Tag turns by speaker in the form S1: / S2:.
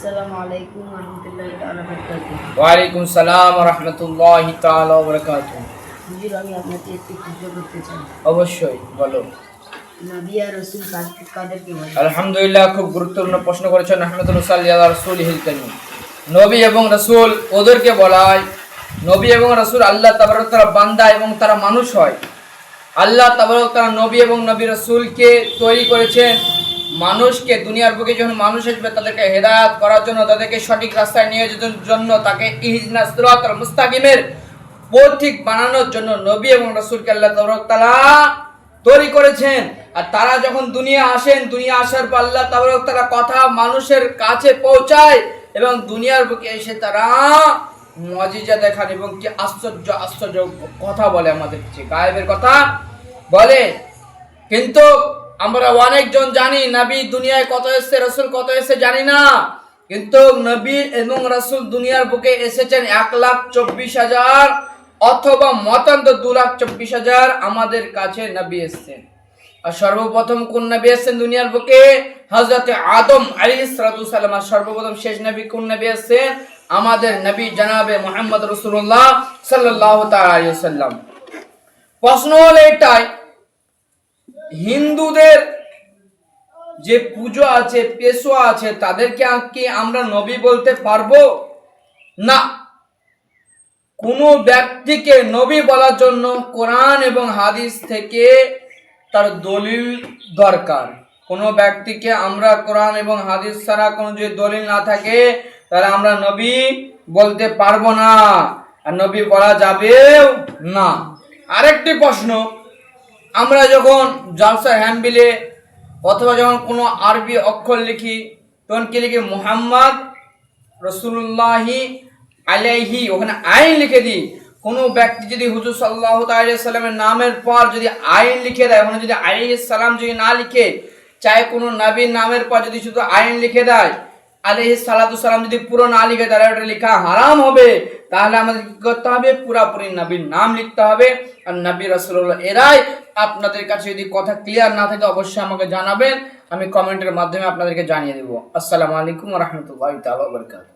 S1: আসসালামু আলাইকুম ওয়া রাহমাতুল্লাহি তাআলা ওয়া বারাকাতুহু।
S2: ওয়ালাইকুম সালাম ওয়া রাহমাতুল্লাহি তাআলা ওয়া বারাকাতুহু।
S1: হুজুর, আমি আপনাকে একটি প্রশ্ন করতে চাই।
S2: অবশ্যই বলো।
S1: নবী আর রাসূল কাদেরকে বলে?
S2: আলহামদুলিল্লাহ, খুব গুরুত্বপূর্ণ প্রশ্ন করেছেন। আহমদুল্লাহ সাল্লাল্লাহু আলা রাসূলিহিল কারীম। নবী এবং রাসূল ওদেরকে বলা হয়। নবী এবং রাসূল আল্লাহ তাবারক তাআলা বান্দা এবং তারা মানুষ হয়। আল্লাহ তাবারক তাআলা নবী এবং নবী রাসূলকে তৈরি করেছেন মানুষকে, দুনিয়ার বুকে যখন মানুষ আসবে তাদেরকে হেদায়েত করার জন্য, তাদেরকে সঠিক রাস্তায় নিয়ে যাওয়ার জন্য, তাকে ইহদিনাস সিরাতাল মুস্তাকিমের পথিক বানানোর জন্য নবী এবং রাসূলকে আল্লাহ তাবারক তাআলা তৈরি করেছেন। আর তারা যখন দুনিয়া আসেন, দুনিয়া আসার পর আল্লাহ তাবারক তাআলা কথা মানুষের কাছে পৌঁছায় এবং দুনিয়ার বুকে এসে তারা মুজিজা দেখান এবং কি আশ্চর্য আশ্চর্য কথা বলে, আমাদের কাছে গায়েবের কথা বলে। কিন্তু আমরা অনেকজন জানি নবী দুনিয়ায় কত এসেছে, রাসূল কত এসেছে জানি না। কিন্তু নবী এবং রাসূল দুনিয়ার বুকে এসেছেন 1,24,000 অথবা মতান্ত 2,24,000 আমাদের কাছে নবী এসেছেন। আর সর্বপ্রথম কোন নবী এসেছেন দুনিয়ার বুকে? হযরত আদম আলাইহিস সালাতু সালাম। আর সর্বপ্রথম শেষ নবী কোন নবী এসেছেন? আমাদের নবী জনাবে মুহাম্মদ রাসূলুল্লাহ সাল্লাল্লাহু তাআলা আলাইহি ওয়াসাল্লাম। প্রশ্ন হলো এটাই, হিন্দুদের যে পূজা আছে, পেশোয়া আছে, তাদেরকে কি আমরা নবী বলতে পারবো? না। কোনো ব্যক্তিকে নবী বলার জন্য কোরআন এবং হাদিস থেকে তার দলিল দরকার। কোনো ব্যক্তিকে আমরা কোরআন এবং হাদিস ছাড়া কোনো যদি দলিল না থাকে তাহলে আমরা নবী বলতে পারবো না, আর নবী বলা যাবেও না। আরেকটি প্রশ্ন, আমরা যখন জালসা হ্যান্ডবিলে অথবা যখন কোনো আরবি অক্ষর লিখি তখন কি লিখি? মুহাম্মদ রাসূলুল্লাহি আলাইহি, ওখানে আইন লিখে দিই। কোনো ব্যক্তি যদি হুজুর সাল্লাল্লাহু আলাইহি সাল্লামের নামের পর যদি আইন লিখে দেয়, ওখানে যদি আলাইহিস সালাম যদি না লিখে, চাই কোনো নবীর নামের পর যদি শুধু আইন লিখে দেয়, আলাইহিস সালাতু সালাম যদি পুরো না লিখে তাহলে ওটা লেখা হারাম হবে। তাহলে আমাদের কি করতে হবে? পুরাপুরি নবীর নাম লিখতে হবে। আর নবী রাসূলুল্লাহ এরাই। আপনাদের কাছে যদি কথা ক্লিয়ার না থাকে অবশ্যই আমাকে জানাবেন, আমি কমেন্টের মাধ্যমে আপনাদেরকে জানিয়ে দেব। আসসালামু আলাইকুম ওয়া রাহমাতুল্লাহি তাআলা ওয়া বারাকাতুহু।